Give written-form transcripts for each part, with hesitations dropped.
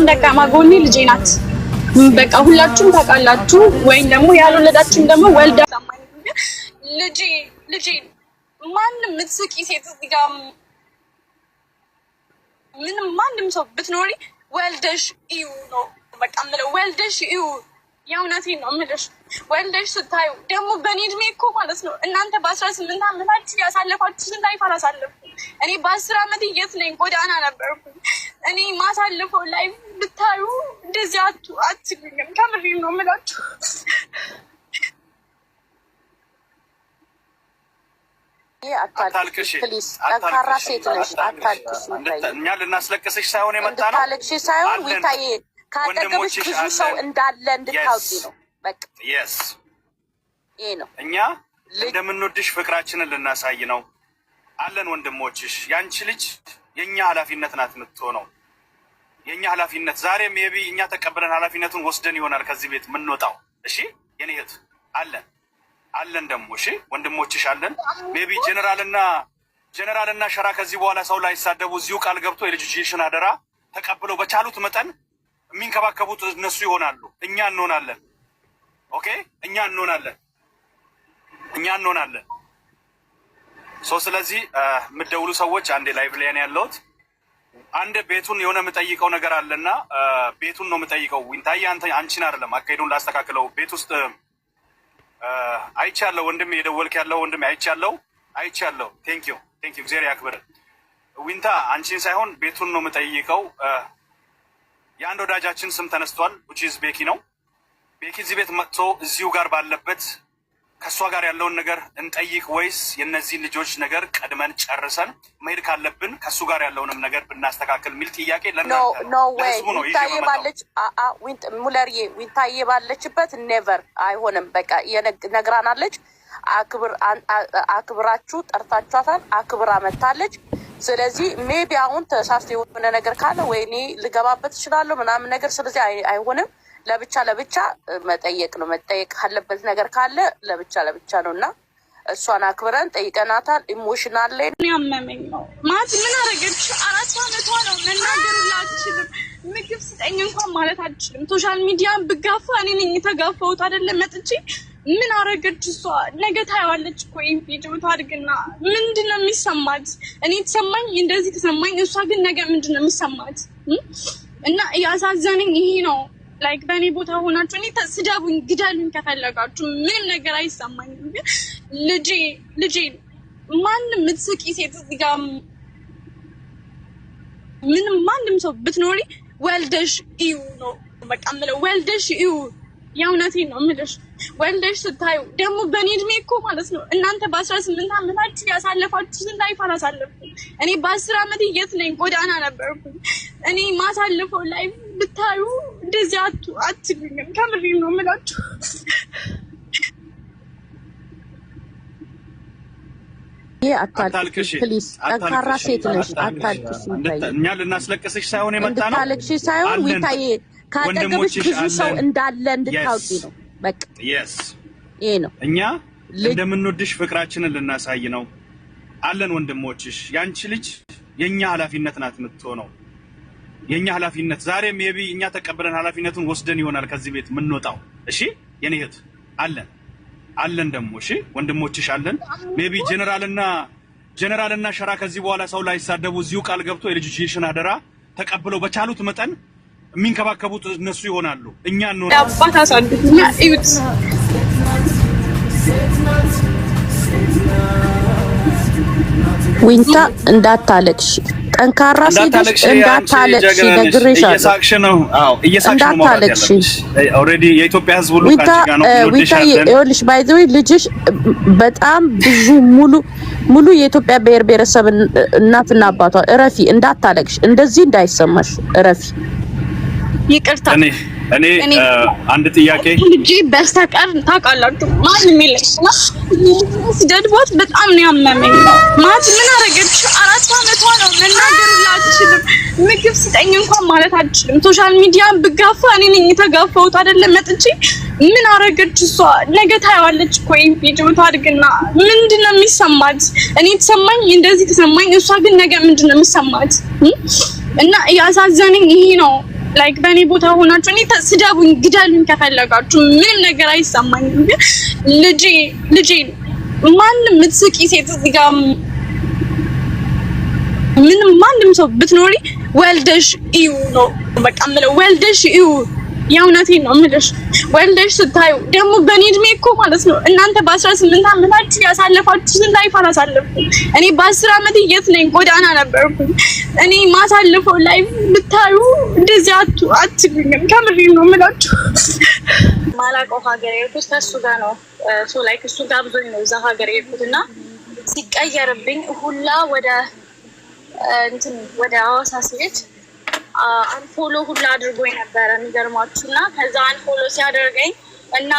ደካማ ጎኔ ልጄ ናት። በቃ ሁላችሁም ታውቃላችሁ ወይም ደግሞ ያልወለዳችሁም ደግሞ ወልዳ ልጄ ማንም ምትስቂ ሴት እዚህ ጋር ምንም ማንም ሰው ብትኖሪ ወልደሽ እዩ ነው በቃ የምለው። ወልደሽ እዩ የእውነቴን ነው የምልሽ። ወልደሽ ስታዩ ደግሞ በእኔ እድሜ እኮ ማለት ነው እናንተ በ18 ዓመታችሁ ያሳለፋችሁትን ላይፍ አላሳለፍኩም። እኔ በ10 ዓመት የት ነኝ? ጎዳና ነበርኩ። እኔ ማሳለፈው ላይፍ ብታዩ እንደዚህ አትሉኝም። ከምሬን ነው የምላችሁ። አታልቅሽ ፕሊዝ። ጠንካራ ሴት ነሽ። አታልቅሽ። እኛ ልናስለቅስሽ ሳይሆን የመጣ ነው። አታልቅሽ ሳይሆን ዊታዬ ካጠገብሽ ብዙ ሰው እንዳለ እንድታውቂ ነው። በቃ yes ይሄ ነው። እኛ እንደምንወድሽ ፍቅራችንን ልናሳይ ነው አለን። ወንድሞችሽ ያንቺ ልጅ የኛ ኃላፊነት ናት የምትሆነው። የኛ ኃላፊነት ዛሬ ሜቢ እኛ ተቀበለን ኃላፊነቱን ወስደን ይሆናል ከዚህ ቤት የምንወጣው። እሺ የኔ እህት አለን ደግሞ እሺ ወንድሞችሽ አለን። ሜቢ ጀነራልና ሸራ ከዚህ በኋላ ሰው ላይ ሳደቡ እዚሁ ቃል ገብቶ የልጅሽን አደራ ተቀብለው በቻሉት መጠን የሚንከባከቡት እነሱ ይሆናሉ። እኛ እንሆናለን። ኦኬ እኛ እንሆናለን። ስለዚህ የምትደውሉ ሰዎች አንዴ ላይቭ ላይ ነው ያለሁት። አንድ ቤቱን የሆነ የምጠይቀው ነገር አለና ቤቱን ነው የምጠይቀው። ዊንታዬ አንቺን አይደለም አካሄዱን ላስተካክለው። ቤት ውስጥ አይቻለሁ ወንድሜ፣ የደወልክ ያለው ወንድሜ አይቻለሁ። ቴንክ ዩ እግዚአብሔር ያክብር። ዊንታ አንቺን ሳይሆን ቤቱን ነው የምጠይቀው። የአንድ ወዳጃችን ስም ተነስቷል። ዊችዝ ቤኪ ነው። ቤኪ እዚህ ቤት መጥቶ እዚሁ ጋር ባለበት ከእሷ ጋር ያለውን ነገር እንጠይቅ ወይስ የእነዚህን ልጆች ነገር ቀድመን ጨርሰን መሄድ ካለብን ከእሱ ጋር ያለውንም ነገር ብናስተካከል የሚል ጥያቄ ለህዝቡ ነው። ሙለርዬ ዊንታዬ ባለችበት ኔቨር አይሆንም። በቃ ነግራናለች። አክብራችሁ ጠርታችኋታል። አክብራ መታለች። ስለዚህ ሜቢ አሁን ተሳስቶ የሆነ ነገር ካለ ወይኔ ልገባበት እችላለሁ ምናምን ነገር። ስለዚህ አይሆንም። ለብቻ መጠየቅ ነው። መጠየቅ ካለበት ነገር ካለ ለብቻ ነው እና እሷን አክብረን ጠይቀናታል። ኢሞሽናል ላይ ያመመኝ ነው ማለት ምን አረገች? 4 ዓመቷ ነው። መናገር አትችልም። ምግብ ስጠኝ እንኳን ማለት አትችልም። ሶሻል ሚዲያን ብጋፋ እኔ ነኝ የተጋፋሁት አይደለም መጥቼ። ምን አረገች እሷ? ነገ ታየዋለች እኮ ይሄን ቪዲዮ ታድግና ምንድነው የሚሰማት? እኔ ተሰማኝ እንደዚህ ተሰማኝ። እሷ ግን ነገ ምንድነው የሚሰማት? እና ያሳዘነኝ ይሄ ነው። ላይክ በእኔ ቦታ ሆናችሁ እኔ ስደቡኝ፣ ግደሉኝ ከፈለጋችሁ ምንም ነገር አይሰማኝም። ግን ልጄ ማንም ምትስቂ ሴት እዚህ ጋር ምንም ማንም ሰው ብትኖሪ ወልደሽ እዩ ነው በቃ የምለው። ወልደሽ እዩ የእውነቴን ነው የምልሽ። ወልደሽ ስታዩ ደግሞ በእኔ እድሜ እኮ ማለት ነው እናንተ በ18 ዓመታችሁ ያሳለፋችሁትን ላይፍ አላሳለፍኩም። እኔ በ10 ዓመት የት ነኝ? ጎዳና ነበርኩ። እኔ ማሳለፈው ላይፍ ብታዩ እንደዚህ አትሉኝም። ከምሬን ነው የምላችሁ። አታልቅሽ ፕሊዝ። ጠንካራ ሴት ነሽ። አታልቅሽ። እኛ ልናስለቅስሽ ሳይሆን የመጣ ነው። አታልቅሽ ሳይሆን ዊታዬ ካጠገብሽ ብዙ ሰው እንዳለ እንድታውቂ ነው። በቃ yes ይሄ ነው። እኛ እንደምንወድሽ ፍቅራችንን ልናሳይ ነው አለን። ወንድሞችሽ ያንቺ ልጅ የኛ ኃላፊነት ናት የምትሆነው። የኛ ኃላፊነት ዛሬ ሜቢ እኛ ተቀበለን ኃላፊነቱን ወስደን ይሆናል ከዚህ ቤት የምንወጣው። እሺ የኔ እህት አለን ደግሞ እሺ ወንድሞችሽ አለን። ሜቢ ጀነራልና ሸራ ከዚህ በኋላ ሰው ላይ ሳደቡ እዚሁ ቃል ገብቶ የልጅሽን አደራ ተቀብለው በቻሉት መጠን የሚንከባከቡት እነሱ ይሆናሉ። እኛ ነው አባት አሳድጉና እዩት። ዊንታ እንዳታለቅሽ፣ ጠንካራ ሴት እንዳታለቅሽ፣ ነግሬሻለሁ። እየሳቅሽ ነው። አዎ እየሳቅሽ ነው ማለት ነው። ኦሬዲ የኢትዮጵያ ሕዝብ ሁሉ ካንቺ ጋር ነው። ዊንታ ይኸውልሽ ባይዘው ልጅሽ በጣም ብዙ ሙሉ የኢትዮጵያ ብሔር ብሔረሰብ እናትና አባቷ እረፊ፣ እንዳታለቅሽ፣ እንደዚህ እንዳይሰማሽ እረፊ። ይቅርታ እኔ አንድ ጥያቄ ልጅ በስተቀር ታውቃላችሁ ማንም የለኝም። ስደድቧት በጣም ነው ያመመኝ። ማለት ምን አረገች? 4 ዓመቷ ነው። መናገር አትችልም። ምግብ ስጠኝ እንኳን ማለት አትችልም። ሶሻል ሚዲያን ብጋፋ እኔ ነኝ የተጋፋሁት አይደለም መጥቼ። ምን አረገች እሷ? ነገ ታየዋለች እኮ ይሄን ቪዲዮ ታድግና ምንድነው የሚሰማት? እኔ ተሰማኝ እንደዚህ ተሰማኝ። እሷ ግን ነገ ምንድነው የሚሰማት? እና ያሳዘነኝ ይሄ ነው። ላይክ በእኔ ቦታ ሆናችሁ እኔ ስደቡኝ፣ ግደሉኝ ከፈለጋችሁ ምንም ነገር አይሰማኝም። ግን ልጄ ማንም ምትስቂ ሴት እዚህ ጋር ምንም ማንም ሰው ብትኖሪ ወልደሽ እዩ ነው በቃ የምለው። ወልደሽ እዩ፣ የእውነቴን ነው የምልሽ። ወልደሽ ስታዩ ደግሞ በእኔ እድሜ እኮ ማለት ነው እናንተ በ18 ዓመታችሁ ያሳለፋችሁትን ላይፍ አላሳለፍኩም። እኔ በ10 ዓመት የት ነኝ? ጎዳና ነበርኩኝ። እኔ ማሳለፈው ላይፍ ብታዩ እንደዚህ አትሉኝም። ከምሬን ነው የምላችሁ። ማላውቀው ሀገር የሄድኩት ከእሱ ጋር ነው። ላይክ እሱ ጋብዞኝ ነው እዛ ሀገር የሄድኩት እና ሲቀየርብኝ ሁላ ወደ ሐዋሳ ሲሄድ አንፎሎ ሁላ አድርጎኝ ነበረ የሚገርማችሁ። እና ከዛ አንፎሎ ሲያደርገኝ እና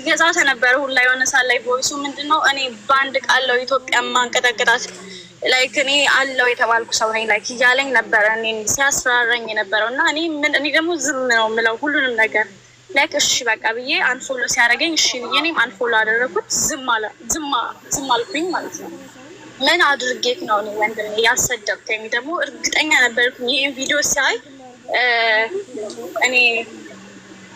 ገዛተ ነበረ ሁላ የሆነ ሰዓት ላይ ቮይሱ ምንድነው እኔ በአንድ ቃለው ኢትዮጵያ ማንቀጠቅጣት ላይክ እኔ አለው የተባልኩ ሰው ነኝ ላይክ እያለኝ ነበረ እኔ ሲያስፈራራኝ የነበረው። እና እኔ ደግሞ ዝም ነው የምለው ሁሉንም ነገር ላይክ እሺ በቃ ብዬ አንፎሎ ሲያደርገኝ እሺ ብዬ እኔም አንፎሎ አደረኩት። ዝም አልኩኝ ማለት ነው። ምን አድርጌት ነው እኔ ወንድሜ ያሰደብከኝ? ደግሞ እርግጠኛ ነበርኩኝ ይሄን ቪዲዮ ሲያይ እኔ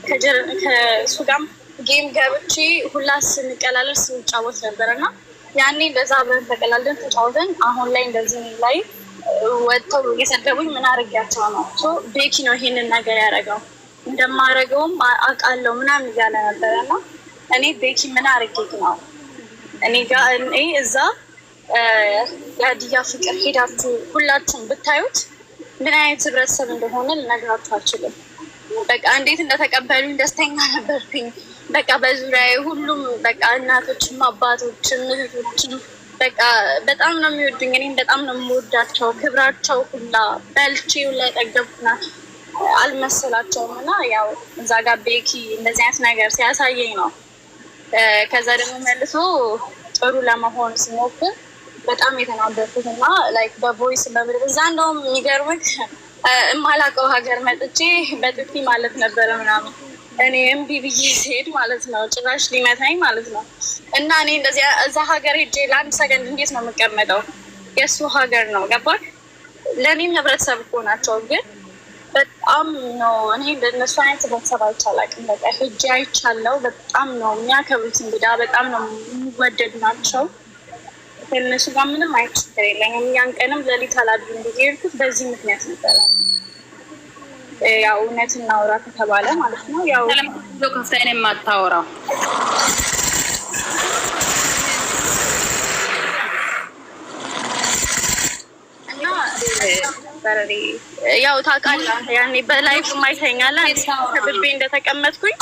ከእሱ ጋርም ጌም ገብቼ ሁላ ስንቀላለድ ስንጫወት ነበረና ያኔ እንደዛ አብረን ተቀላልደን ተጫወተን አሁን ላይ እንደዚህ ላይ ወጥተው እየሰደቡኝ ምን አድርጊያቸው ነው? ቤኪ ነው ይሄንን ነገር ያደረገው እንደማደርገውም አውቃለሁ ምናምን እያለ ነበረና እኔ ቤኪ ምን አድርጌት ነው እኔ እዛ የሀዲያ ፍቅር ሄዳችሁ ሁላችሁም ብታዩት ምን አይነት ህብረተሰብ እንደሆነ ልነግራችሁ አልችልም። በቃ እንዴት እንደተቀበሉኝ ደስተኛ ነበርኩኝ። በቃ በዙሪያዬ ሁሉም በቃ እናቶችም አባቶችም እህቶችም በቃ በጣም ነው የሚወዱኝ። እኔም በጣም ነው የምወዳቸው። ክብራቸው ሁላ በልቼ ሁላ የጠገብኩና አልመሰላቸውም። እና ያው እዛ ጋር ቤኪ እንደዚህ አይነት ነገር ሲያሳየኝ ነው ከዛ ደግሞ መልሶ ጥሩ ለመሆን ሲሞክር በጣም የተናደድኩት እና ላይክ በቮይስ በምድር እዛ እንደውም የሚገርምህ የማላውቀው ሀገር መጥቼ በጥፊ ማለት ነበረ ምናምን እኔ እምቢ ብዬ ሲሄድ ማለት ነው ጭራሽ ሊመታኝ ማለት ነው። እና እኔ እንደዚህ እዛ ሀገር ሄጄ ለአንድ ሰከንድ እንዴት ነው የምቀመጠው? የእሱ ሀገር ነው ገባህ? ለእኔም ህብረተሰብ እኮ ናቸው። ግን በጣም ነው እኔ እንደነሱ አይነት ህብረተሰብ አይቻላቅም። በቃ ሄጄ አይቻለው። በጣም ነው የሚያከብሩት እንግዳ፣ በጣም ነው የሚወደዱ ናቸው። ከእነሱ ጋር ምንም አይነት ችግር የለኝም። ያን ቀንም ሌሊት አላድርም ብዬ የሄድኩት በዚህ ምክንያት ነበረ። ያው እውነት እናውራ ከተባለ ማለት ነው ያው ከፍታ እኔ የማታወራው ያው ታውቃለህ ያኔ በላይፍ ማይተኛለ ከብቤ እንደተቀመጥኩኝ